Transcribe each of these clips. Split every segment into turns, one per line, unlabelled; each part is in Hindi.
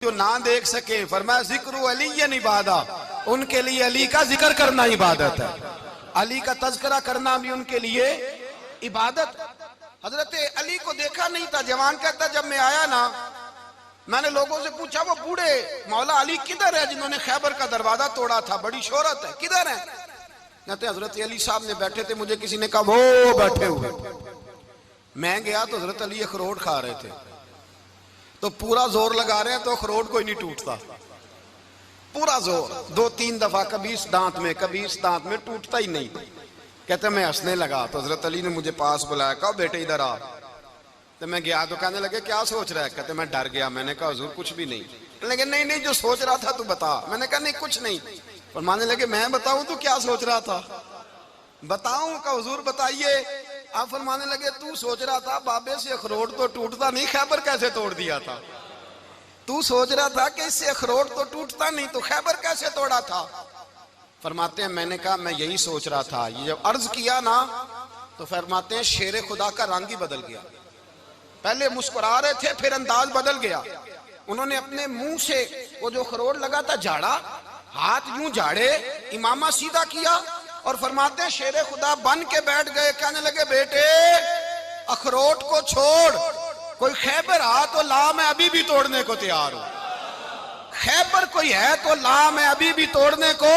जो ना देख सके, फरमाया जिक्र अली इबादा, उनके लिए अली का जिक्र करना इबादत है, अली का तज़किरा करना भी उनके लिए इबादत। हजरत अली को देखा नहीं था। जवान कहता जब मैं आया ना, मैंने लोगों से पूछा वो बूढ़े मौला अली किधर है जिन्होंने खैबर का दरवाजा तोड़ा था, बड़ी शोहरत है, किधर है? कहते हजरत अली साहब ने बैठे थे, मुझे किसी ने कहा वो बैठे हुए। मैं गया तो हजरत अली अखरोट खा रहे थे, तो पूरा जोर लगा रहे हैं तो अखरोट कोई नहीं टूटता, पूरा जोर 2-3 दफा, कभी इस दांत में कभी इस दांत में, टूटता ही नहीं। कहते मैं हंसने लगा तो हजरत अली ने मुझे पास बुलाया, कहा बेटे इधर आ। तो मैं गया तो कहने लगे क्या सोच रहा है? कहते मैं डर गया। मैंने कहा हुजूर कुछ भी नहीं। लेकिन नहीं नहीं जो सोच रहा था तू बता। मैंने कहा नहीं कुछ नहीं। फरमाने लगे मैं बताऊं तू क्या सोच रहा था? बताऊं? का हुजूर बताइए। आप फरमाने लगे तू सोच रहा था बाबे से अखरोट तो टूटता नहीं, खैबर कैसे तोड़ दिया था? तू सोच रहा था कि इससे अखरोट तो टूटता नहीं, तो खैबर कैसे तोड़ा था? फरमाते हैं मैंने कहा मैं यही सोच रहा था। ये जब अर्ज किया ना तो फरमाते हैं शेर खुदा का रंग ही बदल गया। पहले मुस्कुरा रहे थे, फिर अंदाज बदल गया। उन्होंने अपने मुंह से वो जो अखरोट लगा था झाड़ा, हाथ यूं झाड़े, इमामा सीधा किया और फरमाते हैं शेर खुदा बन के बैठ गए। कहने लगे बेटे अखरोट को छोड़, कोई खैबर आ तो ला, मैं अभी भी तोड़ने को तैयार हूं। खैबर कोई है तो ला, मैं अभी भी तोड़ने को।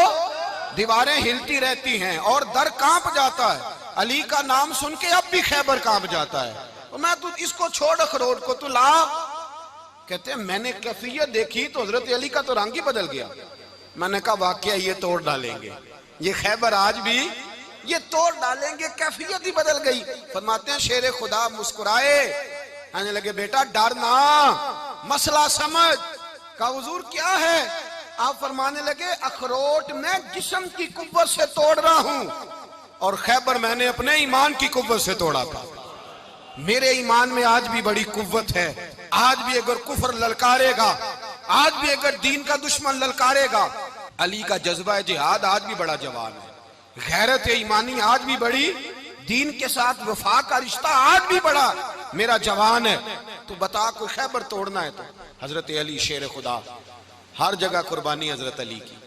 दीवारें हिलती रहती हैं और दर कांप जाता है, अली का नाम सुन के अब भी खैबर कांप जाता है। तो मैं तू इसको छोड़ अखरोट को, तू ला। कहते हैं मैंने कैफियत देखी तो हजरत अली का तो रंग ही बदल गया। मैंने कहा वाकया ये तोड़ डालेंगे, ये खैबर आज भी ये तोड़ डालेंगे, कैफियत ही बदल गई। फरमाते हैं शेर खुदा मुस्कुराए, कहने लगे बेटा डर ना, मसला समझ। का हुजूर क्या है? आप फरमाने लगे अखरोट मैं जिस्म की कुव्वत से तोड़ रहा हूं और खैबर मैंने अपने ईमान की कुव्वत से तोड़ा था। मेरे ईमान में आज भी बड़ी कुव्वत है। आज भी अगर कुफर ललकारेगा, आज भी अगर दीन का दुश्मन ललकारेगा, अली का जज्बा जिहाद आज भी बड़ा जवान है। गैरत ईमानी आज भी बड़ी, दीन के साथ वफा का रिश्ता आज भी बड़ा मेरा जवान है। तो बता कोई खैबर तोड़ना है तो हजरत अली शेर खुदा, हर जगह कुर्बानी हजरत अली की।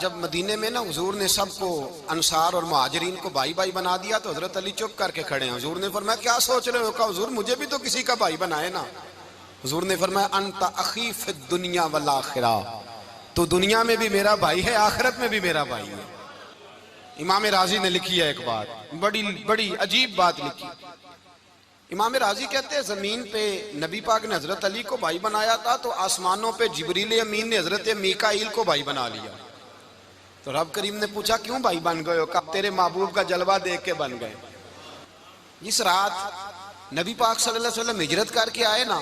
जब मदीने में ना हुजूर ने सबको अंसार और मुहाजिरीन को भाई भाई बना दिया तो हजरत अली चुप करके खड़े हैं। हुजूर ने फरमाया क्या सोच रहे हो? कहा हुजूर मुझे भी तो किसी का भाई बनाए ना। हुजूर ने फरमाया अंता अखी फिद दुनिया वल आखिरा, तो दुनिया में भी मेरा भाई है, आखिरत में भी मेरा भाई है। इमाम राजी ने लिखी है एक बात, बड़ी बड़ी अजीब बात लिखी। इमाम राजी कहते हैं जमीन पे नबी पाक ने हजरत अली को भाई बनाया था तो आसमानों पे जिब्रील अमीन ने हजरत मीकाईल को भाई बना लिया। तो रब करीम ने पूछा क्यों भाई बन गए हो? कब तेरे महबूब का जलवा देख के बन गए। जिस रात नबी पाक सल्लल्लाहु अलैहि वसल्लम हिजरत करके आए ना,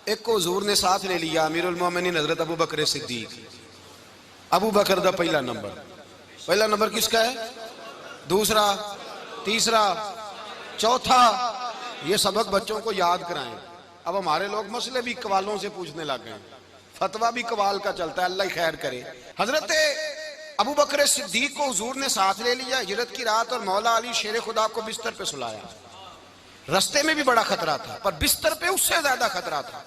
एक को हुजूर ने साथ ले लिया, अमीरुल मोमिनीन हजरत अबू बकर सिद्दीक। अबू बकर दा पहला नंबर किसका है? दूसरा, तीसरा, चौथा। ये सबक बच्चों को याद कराएं। अब हमारे लोग मसले भी कवालों से पूछने लग गए, फतवा भी कवाल का चलता है, अल्लाह खैर करे। हजरत अबू बकर सिद्दीक को हुजूर ने साथ ले लिया हिजरत की रात और मौला अली शेर खुदा को बिस्तर पे सुलाया। रस्ते में भी बड़ा खतरा था पर बिस्तर पे उससे ज्यादा खतरा था,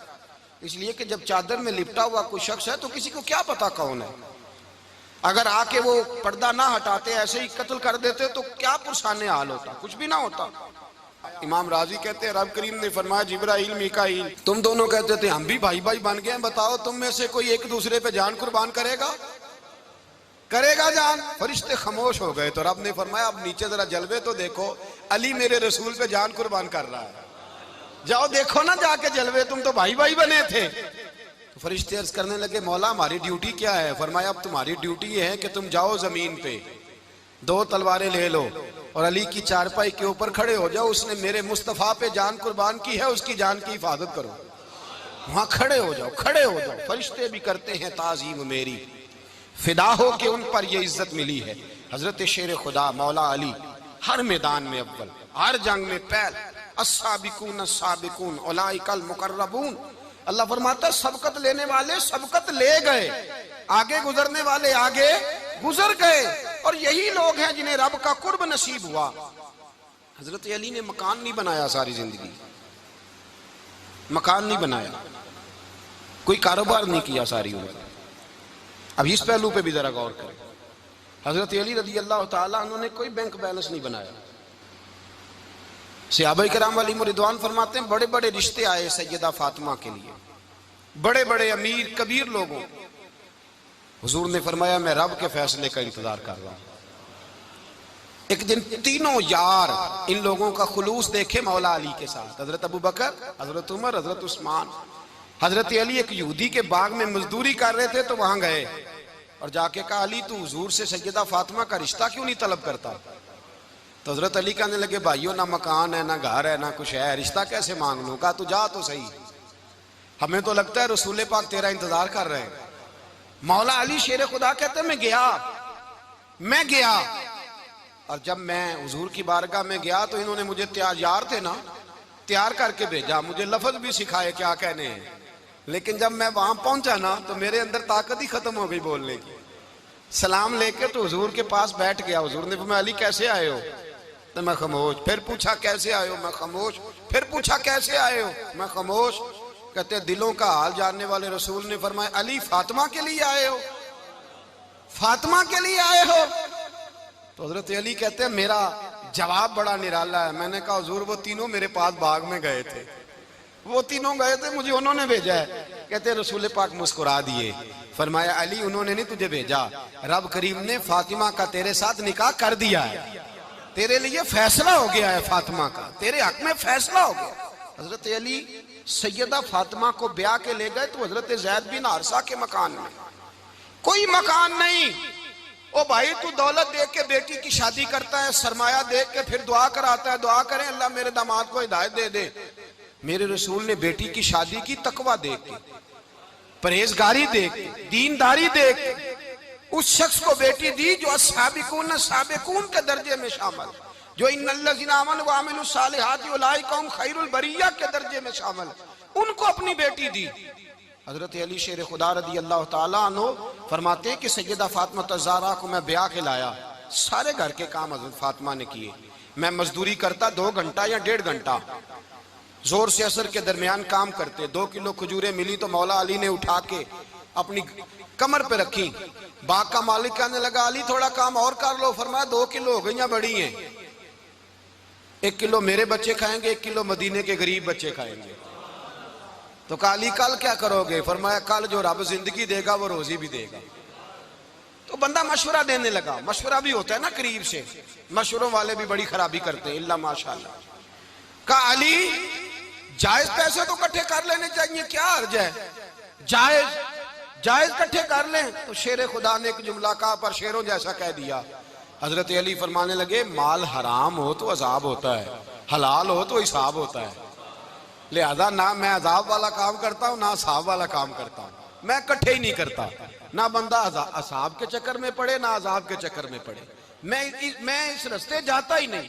इसलिए कि जब चादर में लिपटा हुआ कोई शख्स है तो किसी को क्या पता कौन है। अगर आके वो पर्दा ना हटाते ऐसे ही कत्ल कर देते तो क्या पुरसाने हाल होता, कुछ भी ना होता। इमाम राजी कहते हैं रब करीम ने फरमाया जिब्राइल मीकाईल तुम दोनों कहते थे हम भी भाई भाई बन गए, बताओ तुम में से कोई एक दूसरे पे जान कुर्बान करेगा जान? फरिश्ते खामोश हो गए। तो रब ने फरमाया अब नीचे जरा जलवे तो देखो, अली मेरे रसूल पे जान कुर्बान कर रहा है, जाओ देखो ना जाके जलवे, तुम तो भाई भाई बने थे। तो फरिश्ते अर्ज करने लगे मौला हमारी ड्यूटी क्या है? फरमाया अब तुम्हारी ड्यूटी ये है कि तुम जाओ जमीन पे 2 तलवारें ले लो और अली की चारपाई के ऊपर खड़े हो जाओ, उसने मेरे मुस्तफा पे जान कुर्बान की है, उसकी जान की हिफाजत करो। वहां खड़े हो जाओ। फरिश्ते भी करते हैं ताजीम मेरी, फिदा हो के उन पर ये इज्जत मिली है। हजरत शेर खुदा मौला अली हर मैदान में अव्वल, हर जंग में पहल। अस्साबिकून अस्साबिकून उलाइकल मुकर्रबून। अल्लाह फरमाता सबकत लेने वाले सबकत ले गए, आगे गुजरने वाले आगे गुजर गए, और यही लोग हैं जिन्हें रब का कुर्ब नसीब हुआ। हजरत अली ने मकान नहीं बनाया, सारी जिंदगी मकान नहीं बनाया, कोई कारोबार नहीं किया सारी उम्र। अब इस पहलू पे भी जरा गौर करें। हजरत अली रजी अल्लाह ताला उन्होंने कोई बैंक बैलेंस नहीं बनाया। सहाबाए किराम अलैहिम रिदवान फरमाते हैं बड़े बड़े रिश्ते आए सैयदा फातिमा के लिए, बड़े बड़े अमीर कबीर लोगों। हुजूर ने फरमाया मैं रब के फैसले का इंतजार कर रहा हूं। एक दिन तीनों यार इन लोगों का खुलूस देखे मौला अली के साथ, हजरत अबू बकर, हजरत उमर, हजरत उस्मान। हजरत अली एक यहूदी के बाग में मजदूरी कर रहे थे तो वहां गए और जाके कहा अली तू हुजूर से सैयदा फातिमा का रिश्ता क्यों नहीं तलब करता? तो हजरत अली कहने लगे भाइयों ना मकान है ना घर है ना कुछ है, रिश्ता कैसे मांग लूं? कहा तू जा तो सही, हमें तो लगता है रसूल पाक तेरा इंतजार कर रहे हैं। मौला अली शेर खुदा कहते मैं गया और जब मैं हुजूर की बारगाह में गया तो इन्होंने मुझे यार थे ना तैयार करके भेजा, मुझे लफ्ज भी सिखाए क्या कहने हैं। लेकिन जब मैं वहां पहुंचा ना तो मेरे अंदर ताकत ही खत्म हो गई बोलने की। सलाम लेके तो हुजूर के पास बैठ गया। हुजूर ने फरमाया अली कैसे आए हो? तो मैं खामोश। फिर पूछा कैसे आए हो? मैं खामोश। फिर पूछा कैसे आए हो? मैं खामोश। कहते दिलों का हाल जानने वाले रसूल ने फरमाया अली फातिमा के लिए आए हो? फातिमा के लिए आए हो? तो हजरत अली कहते हैं मेरा जवाब बड़ा निराला है। मैंने कहा हुजूर वो तीनों मेरे पास बाग में गए थे, वो तीनों गए थे, मुझे उन्होंने भेजा है। कहते रसूल पाक मुस्कुरा दिए, फरमाया अली उन्होंने नहीं तुझे भेजा, रब करीम ने फातिमा का तेरे साथ निकाह कर दिया है, तेरे लिए फैसला हो गया है, फातिमा का तेरे हक में फैसला हो गया। हजरत अली सैयदा फातिमा को ब्याह के ले गए तो हजरत ज़ैद बिन हारिसा के मकान में कोई मकान नहीं। ओ भाई तू दौलत देख के बेटी की शादी करता है, सरमाया देख के फिर दुआ कराता है, दुआ करें अल्लाह मेरे दामाद को हिदायत दे दे। मेरे रसूल ने बेटी की शादी की तकवा देख के, परहेजगारी देख के, दीनदारी देख के उस शख्स को बेटी दी जो अस्साबिकून साबिकून के दर्जे में शामिल, जो इन्नल्लज़ीना आमनू व अमिलुस सालिहाति उलाइका हुम खैरुल बरिया के दर्जे में शामिल, उनको अपनी बेटी दी। हजरत अली शेर खुदा रदी अल्लाह ताला अन्हु फरमाते हैं कि सैयदा फातिमा ज़हरा को मैं ब्याह के लाया, सारे घर के काम हजरत फातिमा ने किए। मैं मजदूरी करता 2 घंटा या 1.5 घंटा, जोर से असर के दरमियान काम करते। 2 किलो खजूरें मिली तो मौला अली ने उठा के अपनी कमर पे रखी। बाग का मालिक कहने लगा अली थोड़ा काम और कर लो। फरमाया 2 किलो हो गई बड़ी हैं, 1 किलो मेरे बच्चे खाएंगे, 1 किलो मदीने के गरीब बच्चे खाएंगे। तो कहा अली कल क्या करोगे? फरमाया कल जो रब जिंदगी देगा वो रोजी भी देगा। तो बंदा मशवरा देने लगा। मशवरा भी होता है ना करीब से, मशवरों वाले भी बड़ी खराबी करते हैं इल्ला माशाल्लाह। कहा अली जायज पैसे तो इकट्ठे कर लेने चाहिए, क्या अर्ज है? जायज इकट्ठे कर लें। तो शेर खुदा ने एक जुमला कहा पर शेरों जैसा कह दिया। हजरत अली फरमाने लगे माल हराम हो तो अजाब होता है, हलाल हो तो हिसाब होता है, लिहाजा ना मैं अजाब वाला काम करता हूँ ना असाब वाला काम करता हूँ, मैं इकट्ठे ही नहीं करता। ना बंदा असाब के चक्कर में पड़े ना अजाब के चक्कर में पड़े, मैं इस रास्ते जाता ही नहीं।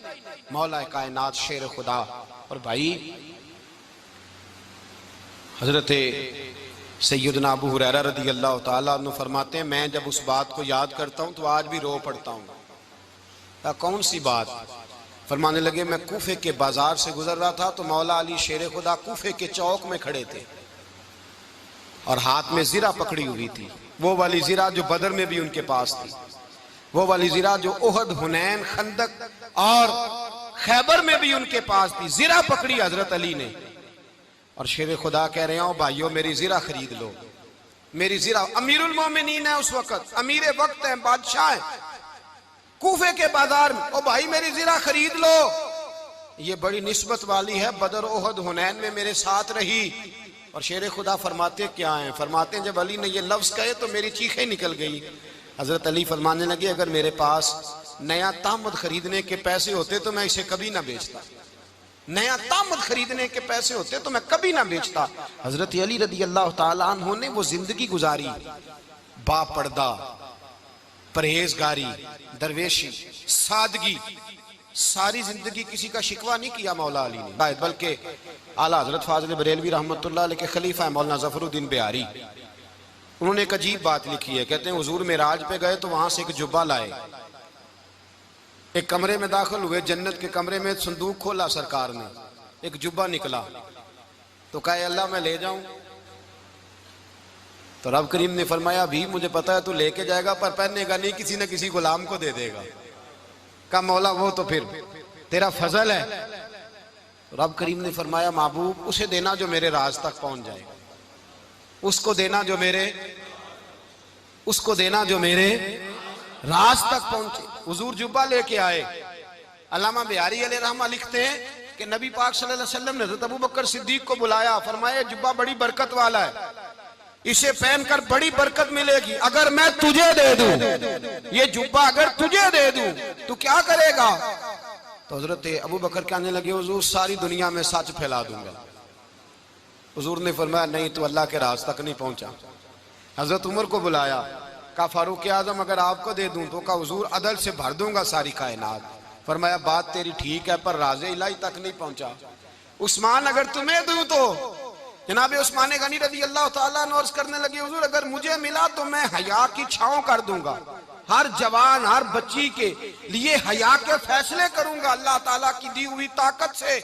मौला कायनात शेर खुदा। और भाई हजरत सैयदना अबू हुरैरा रदी अल्लाह ताला अन्हु फरमाते हैं मैं जब उस बात को याद करता हूँ तो आज भी रो पड़ता हूँ। कौन सी बात? फरमाने लगे मैं कूफे के बाजार से गुजर रहा था तो मौला अली शेर खुदा कूफे के चौक में खड़े थे और हाथ में जीरा पकड़ी हुई थी, वो वाली जीरा जो बदर में भी उनके पास थी, वो वाली जीरा जो उहद, हुनैन, खंदक और खैबर में भी उनके पास थी। जीरा पकड़ी हजरत अली ने और शेर खुदा कह रहे हो भाइयों मेरी जीरा खरीद लो। मेरी जीरा, अमीरुल मोमिनीन है उस वक्त, अमीर वक्त है, बादशाह है, कूफे के बाजार में, ओ भाई मेरी जीरा खरीद लो। ये बड़ी निस्बत वाली है, बदर, उहद, हुनैन में मेरे साथ रही। और शेर खुदा फरमाते क्या हैं? फरमाते हैं जब अली ने ये लफ्ज कहे तो मेरी चीखें निकल गई। हजरत अली फरमाने लगे अगर मेरे पास नया तामद खरीदने के पैसे होते तो मैं इसे कभी ना बेचता, नया तामद खरीदने के पैसे होते तो मैं कभी ना बेचता। हजरत अली रदी अल्लाह ताला अन्हु ने वो जिंदगी गुजारी, बापर्दा, परहेजगारी, दरवेशी, सादगी, सारी जिंदगी किसी का शिकवा नहीं किया मौला अली ने, बल्कि आला हजरत फाजिल बरेलवी रहमतुल्लाह अलैह के खलीफा है मौलाना ज़फरुद्दीन बिहारी, उन्होंने एक अजीब बात लिखी है। कहते हैं हुजूर मेराज पे गए तो वहां से एक जुब्बा लाए, एक कमरे में दाखिल हुए, जन्नत के कमरे में संदूक खोला सरकार ने, एक जुब्बा निकला तो कहा अल्लाह मैं ले जाऊं? तो रब करीम ने फरमाया भी मुझे पता है तू लेके जाएगा पर पहनेगा नहीं, किसी न किसी गुलाम को दे देगा। का मौला वो तो फिर तेरा फजल है। रब करीम ने फरमाया महबूब उसे देना जो मेरे राज तक पहुंच जाए, उसको देना जो मेरे राज तक पहुंचे। हुजूर जुब्बा लेके आए। अल्लामा बिहारी अलैहि रहमा लिखते हैं कि नबी पाक सल्लल्लाहु अलैहि वसल्लम ने हज़रत अबू बकर सिद्दीक को बुलाया, फरमाया जुब्बा बड़ी बरकत वाला है, इसे पहनकर बड़ी बरकत मिलेगी। अगर मैं तुझे दे दूं, ये जुब्बा अगर तुझे दे दूं तो क्या करेगा? तो हजरत अबू बकर कहने लगे हुजूर सारी दुनिया में सच फैला दूंगा। हुजूर ने फरमाया नहीं, तू अल्लाह के राज तक नहीं पहुंचा। हजरत उमर को बुलाया, कहा फारूक आजम अगर आपको दे दूं तो, कहा हुजूर अदल से भर दूंगा सारी कायनात। फरमाया बात तेरी ठीक है पर राज़े इलाही तक नहीं पहुंचा। उस्मान अगर तुम्हें दूं तो, जनाब उस्मान गनी रज़ी अल्लाह ताला अन्हु अर्ज़ करने लगे हुजूर अगर मुझे मिला तो मैं हया की छांव कर दूंगा, हर जवान हर बच्ची के लिए हया के फैसले करूंगा अल्लाह ताला की दी हुई ताकत से।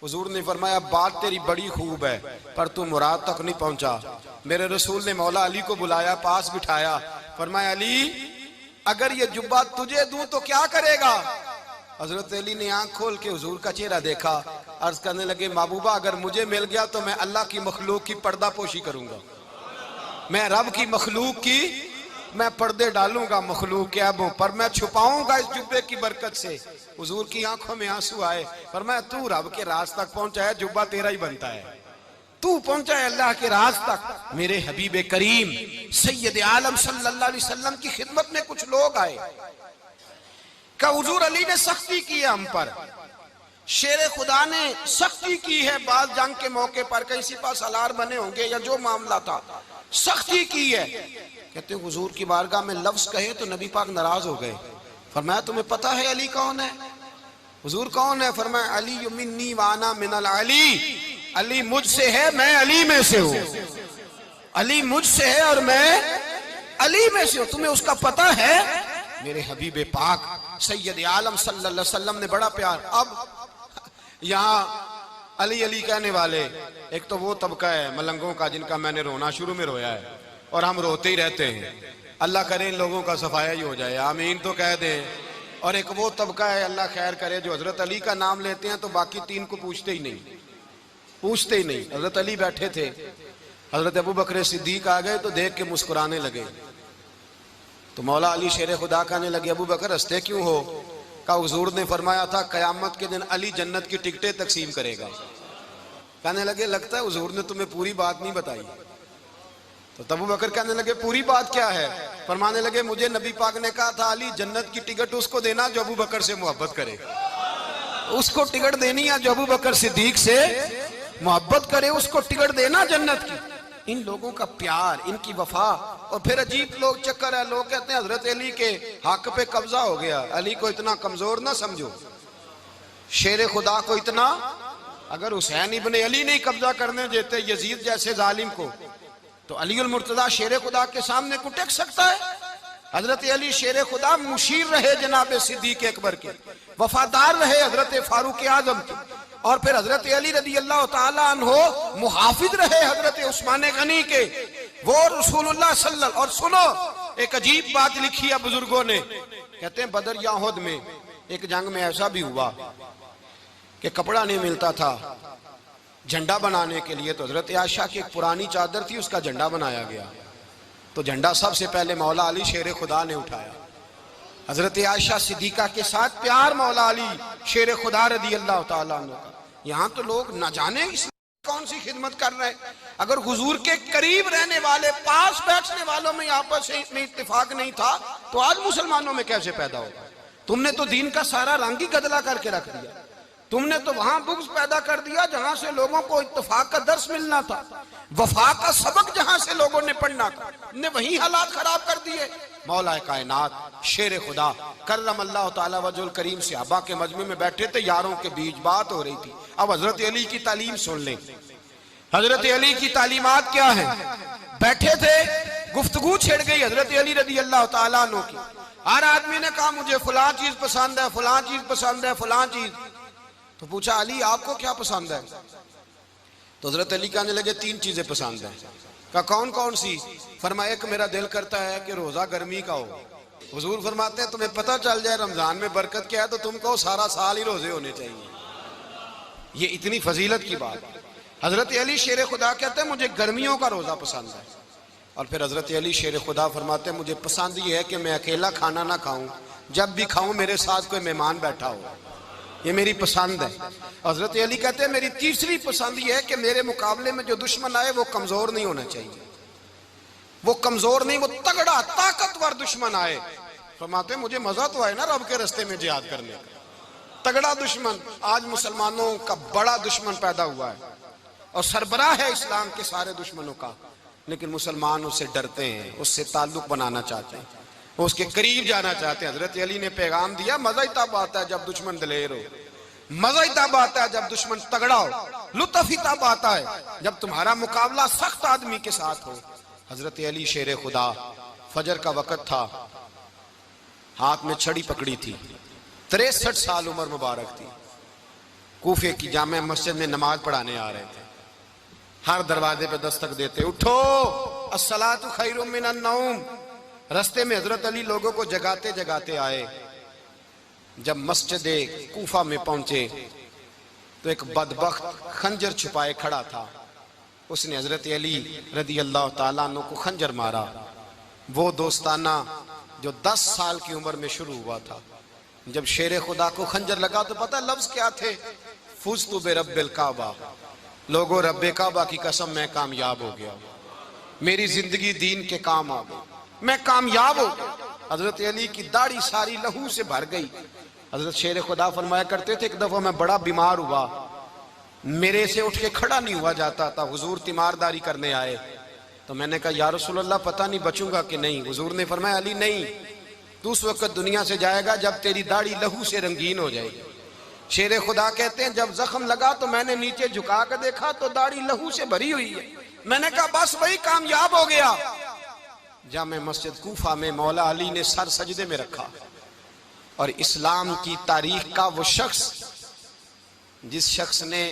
हुजूर ने फरमाया बात तेरी बड़ी खूब है पर तू मुराद तक नहीं पहुंचा। मेरे रसूल ने मौला अली को बुलाया, पास बिठाया, फरमाया अली अगर ये जुब्बा तुझे दूं तो क्या करेगा? हजरत अली ने आंख खोल के हुजूर का चेहरा देखा, अर्ज करने लगे महबूबा अगर मुझे मिल गया तो मैं अल्लाह की मखलूक की पर्दा पोशी करूंगा, मैं रब की मखलूक की मैं पर्दे डालूंगा मखलूक के ऐबों पर, मैं छुपाऊंगा इस जुब्बे की बरकत से। हुजूर की आंखों में आंसू आए, फरमाया तू रब के राज तक पहुंचा है, जुब्बा तेरा ही बनता है, तू पहुंचा है अल्लाह के राज तक। मेरे हबीब करीम सैयद आलम सल्लल्लाहु अलैहि वसल्लम की खिदमत में कुछ लोग आए, का हुजूर अली ने सख्ती की है हम पर, शेर खुदा ने सख्ती की है, बात जंग के मौके पर कहीं सिपा सलार बने होंगे या जो मामला था सख्ती की है। कहते हुजूर की बारगाह में लफ्ज कहे तो नबी पाक नाराज हो गए। फरमाया तुम्हें पता है अली कौन है? हुजूर कौन है? फरमाया अली मिन्नी वाना मिनल अली, अली मुझसे है मैं अली में से हूं, अली मुझसे है और मैं अली में से हूं, तुम्हें उसका पता है? मेरे हबीब पाक सैयद आलम सल्लल्लाहु अलैहि वसल्लम ने बड़ा प्यार। अब यहाँ अली अली कहने वाले एक तो वो तबका है मलंगों का जिनका मैंने रोना शुरू में रोया है और हम रोते ही रहते हैं, अल्लाह करे इन लोगों का सफाया ही हो जाए, आमीन तो कह दे। और एक वो तबका है अल्लाह खैर करे जो हजरत अली का नाम लेते हैं तो बाकी तीन को पूछते ही नहीं। हजरत अली बैठे थे, हजरत अबू बकर सिद्दीक आ गए तो देख के मुस्कुराने लगे। तो मौला अली शेर खुदा कहने लगे अबू बकर हंसते क्यों हो? का हुजूर ने फरमाया था कयामत के दिन अली जन्नत की टिकटें तकसीम करेगा। कहने लगे लगता है हुजूर ने तुम्हें पूरी बात नहीं बताई। तो अबू बकर कहने लगे पूरी बात क्या है? फरमाने लगे मुझे नबी पाक ने कहा था अली जन्नत की टिकट उसको देना जो अबू बकर से मोहब्बत करे, उसको टिकट देनी है जो अबू बकर सिद्दीक से मोहब्बत करे, उसको टिकट देना जन्नत की। इन लोगों का प्यार, इनकी वफा। और फिर अजीब लोग चक्कर है, लोग कहते हैं हजरत अली के हक पे कब्जा हो गया, अली को इतना कमजोर ना समझो, शेर खुदा को इतना, अगर हुसैन इब्ने अली नहीं कब्जा करने देते यजीद जैसे जालिम को तो अली उल मुर्तजा शेर खुदा के सामने को टेक सकता है? हजरत अली शेर खुदा मुशीर रहे जनाब सिद्दीक अकबर के, वफादार रहे हजरत फारूक आजम के, और फिर हजरत अली रज़ी अल्लाह ताला अन्हो मुहाफिज रहे हजरत उस्मान गनी के, वो रसूलुल्लाह सल्लल्लाहु। और सुनो एक अजीब बात लिखी है बुजुर्गों ने, कहते हैं बदर या उहद में एक जंग में ऐसा भी हुआ कि कपड़ा नहीं मिलता था झंडा बनाने के लिए, तो हजरत आयशा की एक पुरानी चादर थी उसका झंडा बनाया गया। तो झंडा सबसे पहले मौला अली शेर खुदा ने उठाया। हजरत आयशा सिद्दीका के साथ प्यार मौला अली शेर खुदा रज़ी अल्लाह ताला अन्हु का। यहाँ तो लोग न जाने इस कौन सी खिदमत कर रहे हैं। अगर हुजूर के करीब रहने वाले पास बैठने वालों में आपस में इत्तेफाक नहीं था तो आज मुसलमानों में कैसे पैदा होगा? तुमने तो दीन का सारा रंग ही गदला करके रख दिया, तुमने तो वहां बुग़्ज़ पैदा कर दिया जहां से लोगों को इत्तेफाक का दर्स मिलना था, वफा का सबक जहां से लोगों ने पढ़ना था, ने वही हालात खराब कर दिए। मौला कायनात शेर खुदा करम अल्लाह ताला वजहुल करीम सहाबा के मजमे में बैठे थे, यारों के बीच बात हो रही थी। अब हजरत अली की तालीम सुन लें, हजरत अली की तालीमात क्या है। बैठे थे, गुफ्तगू छिड़ गई हजरत अली रज़ी अल्लाह ताला अन्हु की। हर आदमी ने कहा मुझे फलां चीज पसंद है, फलां चीज पसंद है, फलां चीज। तो पूछा अली आपको क्या पसंद है? तो हजरत अली कहने लगे तीन चीजें पसंद है। का कौन कौन सी? फरमाया एक मेरा दिल करता है कि रोजा गर्मी का हो। हुजूर फरमाते हैं तुम्हें पता चल जाए रमजान में बरकत क्या है तो तुम कहो सारा साल ही रोजे होने चाहिए। ये इतनी फजीलत की बात। हजरत अली शेर खुदा कहते हैं मुझे गर्मियों का रोजा पसंद है। और फिर हजरत अली शेर खुदा फरमाते हैं मुझे पसंद ये है कि मैं अकेला खाना ना खाऊं, जब भी खाऊं मेरे साथ कोई मेहमान बैठा हो, ये मेरी पसंद है। हजरत अली कहते हैं मेरी तीसरी पसंद ये है कि मेरे मुकाबले में जो दुश्मन आए वो कमजोर नहीं होना चाहिए, वो कमजोर नहीं, वो तगड़ा ताकतवर दुश्मन आए। फरमाते हैं मुझे मजा तो आए ना रब के रास्ते में जिहाद करने का। तगड़ा दुश्मन, आज मुसलमानों का बड़ा दुश्मन पैदा हुआ है और सरबराह है इस्लाम के सारे दुश्मनों का, लेकिन मुसलमान उससे डरते हैं, उससे ताल्लुक बनाना चाहते हैं, वो उसके करीब जाना चाहते हैं। हजरत अली ने पैगाम दिया मजा ही तब आता है जब दुश्मन दलेर हो, मजा ही तब आता है जब दुश्मन तगड़ा हो, लुत्फ ही तब आता है जब तुम्हारा मुकाबला सख्त आदमी के साथ हो। हजरत अली शेर खुदा, फजर का वक़्त था, हाथ में छड़ी पकड़ी थी, 63 साल उम्र मुबारक थी, कूफे की जामे मस्जिद में नमाज पढ़ाने आ रहे थे। हर दरवाजे पे दस्तक देते उठो अस्सलातु खैरुम मिनन नौम। रास्ते में हजरत अली लोगों को जगाते जगाते आए। जब मस्जिद कूफा में पहुंचे तो एक बदबख्त खंजर छुपाए खड़ा था, उसने हजरत अली रदी अल्लाह ताला अन्हु को खंजर मारा। वो दोस्ताना जो 10 साल की उम्र में शुरू हुआ था। जब शेर खुदा को खंजर लगा तो पता लफ्ज क्या थे? फुज़्तु बिरब्बिल काबा, लोगों रब्बे काबा की कसम मैं कामयाब हो गया, मेरी जिंदगी दीन के काम आ गई, मैं कामयाब हो गया। हजरत अली की दाढ़ी सारी लहू से भर गई। हजरत शेर खुदा फरमाया करते थे एक दफा मैं बड़ा बीमार हुआ, मेरे से उठ के खड़ा नहीं हुआ जाता था, हुजूर तीमारदारी करने आए तो मैंने कहा या रसूल अल्लाह पता नहीं बचूंगा कि नहीं। हुजूर ने फरमाया अली नहीं, तू उस वक्त दुनिया से जाएगा जब तेरी दाढ़ी लहू से रंगीन हो जाएगी। शेर खुदा कहते हैं जब जख्म लगा तो मैंने नीचे झुका कर देखा तो दाढ़ी लहू से भरी हुई है। मैंने कहा बस वही कामयाब हो गया। जामे मस्जिद कूफा में मौला अली ने सर सजदे में रखा और इस्लाम की तारीख का वो शख्स जिस शख्स ने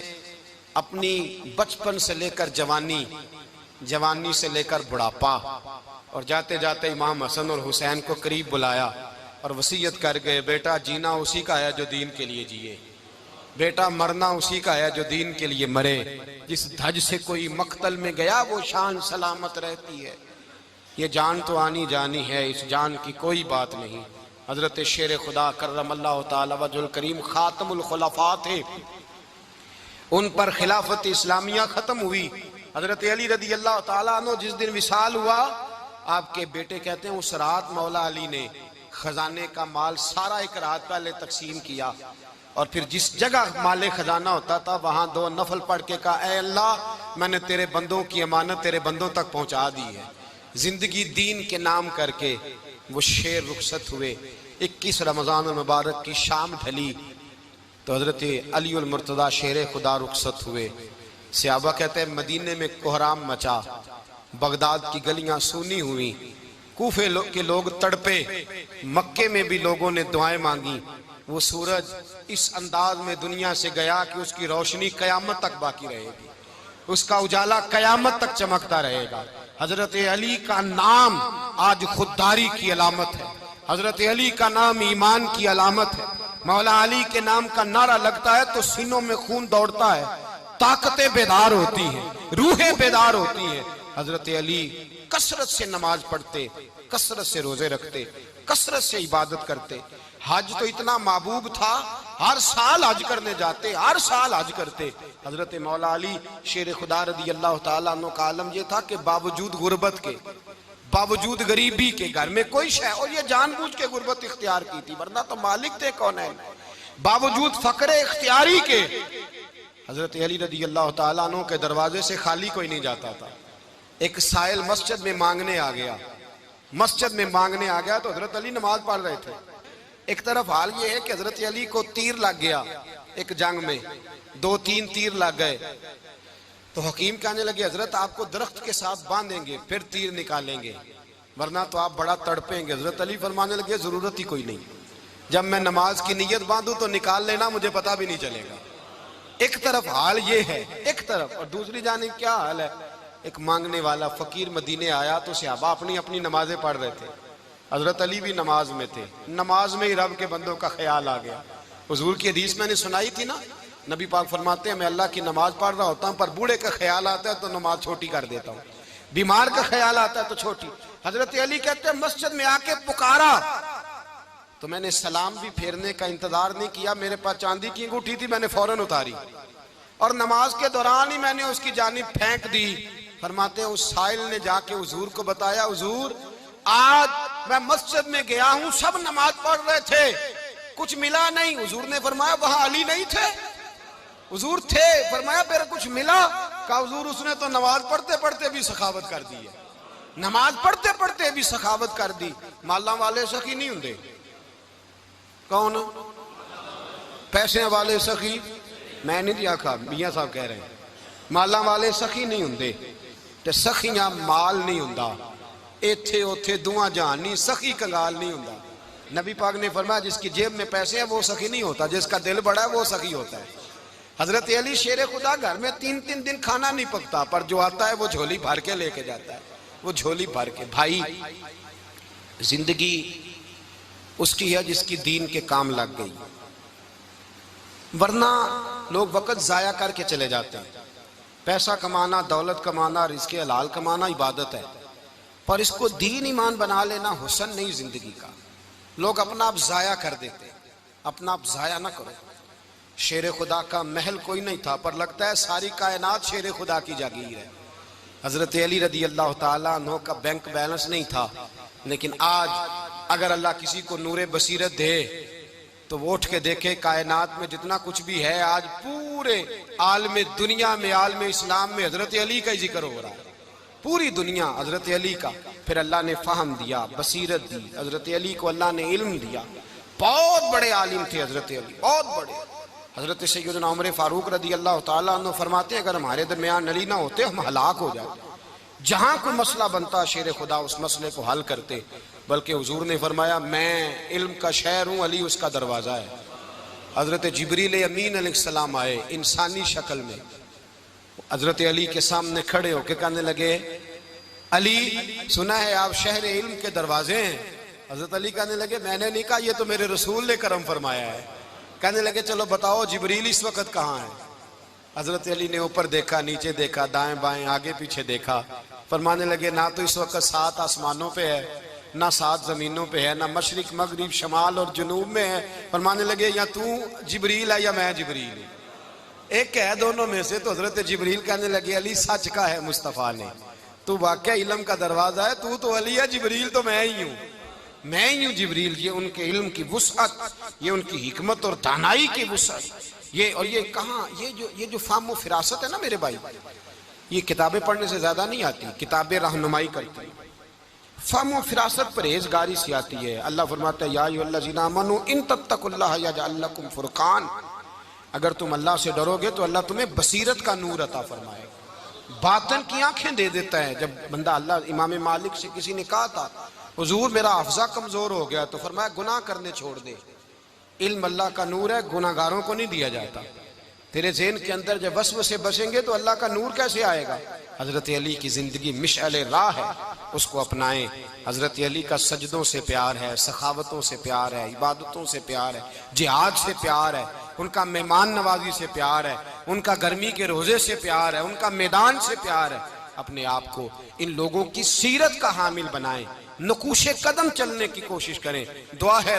अपनी बचपन से लेकर जवानी, जवानी से लेकर बुढ़ापा और जाते जाते इमाम हसन और हुसैन को करीब बुलाया और वसीयत कर गए बेटा जीना उसी का है जो दीन के लिए जिए, बेटा मरना उसी का है जो दीन के लिए मरे। जिस धज से कोई मक्तल में गया वो शान सलामत रहती है। ये जान तो आनी जानी है, इस जान की कोई बात नहीं। हजरत शेर खुदा करमल्लाहु ताला वजहुल करीम खातमुल खुलफा थे, उन पर खिलाफत इस्लामिया खत्म हुई। हजरत अली रदी अल्लाह ताला अन्हु जिस दिन विसाल हुआ, आपके बेटे कहते हैं उस रात मौला अली ने खजाने का माल सारा एक रात पहले तकसीम किया और फिर जिस जगह माले खजाना होता था वहां 2 नफल पढ़ के कहा ऐ अल्लाह मैंने तेरे बंदों की अमानत तेरे बंदों तक पहुंचा दी है। जिंदगी दीन के नाम करके वो शेर रुखसत हुए। 21 रमजान मुबारक की शाम ढली तो हजरत अली उल मुर्तदा शेर खुदा रुखसत हुए। सहाबा कहते हैं मदीने में कोहराम मचा, बगदाद की गलियां सूनी हुई, कूफे के लोग तड़पे, मक्के में भी लोगों ने दुआएं मांगी। वो सूरज इस अंदाज में दुनिया से गया कि उसकी रोशनी कयामत तक बाकी रहेगी, उसका उजाला कयामत तक चमकता रहेगा। हजरत अली का नाम आज खुददारी की अलामत है, हजरत अली का नाम ईमान की अलामत है। मौला अली के नाम का नारा लगता है तो सीनों में खून दौड़ता है, ताकतें बेदार होती हैं, रूहें बेदार होती हैं। हजरत अली कसरत से नमाज पढ़ते, कसरत से रोजे रखते, कसरत से इबादत करते। हज तो इतना महबूब था, हर साल हज करने जाते, हर साल हज करते। हजरत मौला अली शेर खुदा रदी अल्लाह ताला अन्हु का आलम यह था कि बावजूद गुर्बत के, बावजूद गरीबी के, घर में कोई शय, और ये जानबूझ के गुर्बत इख्तियार की थी वरना तो मालिक थे कौन है। बावजूद फकरे इख्तियारी के हजरत अली रदी अल्लाह ताला अन्हु के दरवाजे से खाली कोई नहीं जाता था। एक साइल मस्जिद में मांगने आ गया, मस्जिद में मांगने आ गया तो हजरत अली नमाज पढ़ रहे थे। एक तरफ हाल ये है कि हजरत अली को तीर लग गया, एक जंग में 2-3 तीर लग गए तो हकीम कहने लगे हजरत आपको दरख्त के साथ बांधेंगे फिर तीर निकालेंगे वरना तो आप बड़ा तड़पेंगे। हजरत अली फरमाने लगे जरूरत ही कोई नहीं, जब मैं नमाज की नीयत बांधू तो निकाल लेना, मुझे पता भी नहीं चलेगा। एक तरफ हाल ये है, एक तरफ, और दूसरी जानिब क्या हाल है एक मांगने वाला फकीर मदीने आया तो सहाबा अपनी अपनी नमाजें पढ़ रहे थे। हजरत अली भी नमाज में थे। नमाज में ही रब के बंदों का ख्याल आ गया। हुजूर की हदीस मैंने सुनाई थी ना, नबी पाक फरमाते हैं मैं अल्लाह की नमाज पढ़ रहा होता हूँ, पर बूढ़े का ख्याल आता है तो नमाज छोटी कर देता हूँ, बीमार का ख्याल आता है तो छोटी। हजरत अली कहते हैं मस्जिद में आके पुकारा तो मैंने सलाम भी फेरने का इंतजार नहीं किया, मेरे पास चांदी की अंगूठी थी, मैंने फौरन उतारी और नमाज के दौरान ही मैंने उसकी जानिब फेंक दी। फरमाते हैं उस साइल ने जाके हुजूर को बताया, हुजूर आज मैं मस्जिद में गया हूं, सब नमाज पढ़ रहे थे, कुछ मिला नहीं। हुजूर ने फरमाया वहां अली नहीं थे? हुजूर थे। फरमाया फिर कुछ मिला? कहा हुजूर उसने तो नमाज पढ़ते पढ़ते भी सखावत कर दी है, नमाज पढ़ते पढ़ते भी सखावत कर दी। माला वाले सखी नहीं होंगे? कौन? पैसे वाले सखी? मैं नहीं आखा, मियां साहब कह रहे हैं माला वाले सखी नहीं होंगे, ते सखियां माल नहीं होंदा। इथे उथे दुआ जहान नहीं, सखी कंगाल नहीं होंदा। नबी पाक ने फरमाया जिसकी जेब में पैसे हैं वो सखी नहीं होता, जिसका दिल बड़ा है वो सखी होता है। हजरत अली शेर खुदा घर में 3-3 दिन खाना नहीं पकता, पर जो आता है वो झोली भर के लेके जाता है, वो झोली भर के। भाई जिंदगी उसकी है जिसकी दीन के काम लग गई, वरना लोग वक्त जाया करके चले जाते हैं। पैसा कमाना, दौलत कमाना, रिज़्क़े हलाल कमाना इबादत है, पर इसको दीन ईमान बना लेना हुस्न नहीं जिंदगी का। लोग अपना आप जाया कर देते, अपना आप जाया ना करो। शेर खुदा का महल कोई नहीं था, पर लगता है सारी कायनात शेर खुदा की जागीर है। हजरत अली रदी अल्लाह ताला अन्हु का बैंक बैलेंस नहीं था, लेकिन आज अगर अल्लाह किसी को नूरे बसीरत दे तो वो उठ के देखे कायनात में जितना कुछ भी है, आज पूरे आलम दुनिया में, आलम इस्लाम में हजरत अली का ही जिक्र हो रहा है, पूरी दुनिया हजरत अली का। फिर अल्लाह ने फहम दिया, बसीरत दी, हजरत अली को अल्लाह ने इल्म दिया। बहुत बड़े आलिम थे हजरत अली, बहुत बड़े। हजरत सैयदना उमर फारूक रदी अल्लाह ताला अन्हु फरमाते हैं अगर हमारे दरमियान अली ना होते हम हलाक हो जाते। जहां कोई मसला बनता शेर खुदा उस मसले को हल करते, बल्कि हुजूर ने फरमाया मैं इल्म का शहर हूं, अली उसका दरवाजा है। हजरत जिब्रील अमीन अलैहिस्सलाम आए इंसानी शक्ल में, हजरत अली के सामने खड़े होकर कहने लगे अली सुना है आप शहर इल्म के दरवाजे हैं। हजरत अली कहने लगे मैंने नहीं कहा, ये तो मेरे रसूल ने करम फरमाया है। कहने लगे चलो बताओ जिब्रील इस वक्त कहाँ है? हजरत अली ने ऊपर देखा, नीचे देखा, दाएं बाएं आगे पीछे देखा। फरमाने लगे ना तो इस वक्त 7 आसमानों पे है, ना 7 जमीनों पे है, ना मशरिक मगरिब शमाल और जुनूब में है। फरमाने लगे या तू जिब्रील है या मैं जिब्रील हूं, एक है दोनों में से। तो हजरत जिब्रील कहने लगे अली सच का है मुस्तफ़ा ने, तू वाकई इल्म का दरवाजा है, तू तो अली है, जिब्रील तो मैं ही हूँ, मैं ही हूँ जिब्रील। ये उनके इल्म की वुसअत, ये उनकी हिकमत और दानाई की वुसअत। ये और ये कहाँ, ये जो फाहम व फिरासत है ना मेरे भाई, ये किताबें पढ़ने से ज्यादा नहीं आती, किताबें रहनुमाई करती। फाहम व फिरासत परहेजगारी से आती है। अल्लाह फरमाता है या अय्युहल्लज़ीना आमनू इन तत्तकुल्लाह यजअल लकुम फुरकान, अगर तुम अल्लाह से डरोगे तो अल्लाह तुम्हें बसीरत का नूर अता फरमाएगा, बातन की आंखें दे देता है। जब बंदा अल्लाह, इमाम मालिक से किसी ने कहा था हुजूर मेरा हफ्जा कमजोर हो गया, तो फरमाया गुनाह करने छोड़ दे, इल्म अल्लाह का नूर है, गुनाहगारों को नहीं दिया जाता। तेरे ज़हन के अंदर जब वसवसे बसेंगे तो अल्लाह का नूर कैसे आएगा? हजरत अली की जिंदगी मिशअल राह है, उसको अपनाएं। हजरत अली का सजदों से प्यार है, सखावतों से प्यार है, इबादतों से प्यार है, जिहाद से प्यार है, उनका मेहमान नवाजी से प्यार है, उनका गर्मी के रोजे से प्यार है, उनका मैदान से प्यार है। अपने आप को इन लोगों की सीरत का हामिल बनाएं, नकूशे कदम चलने की कोशिश करें। दुआ है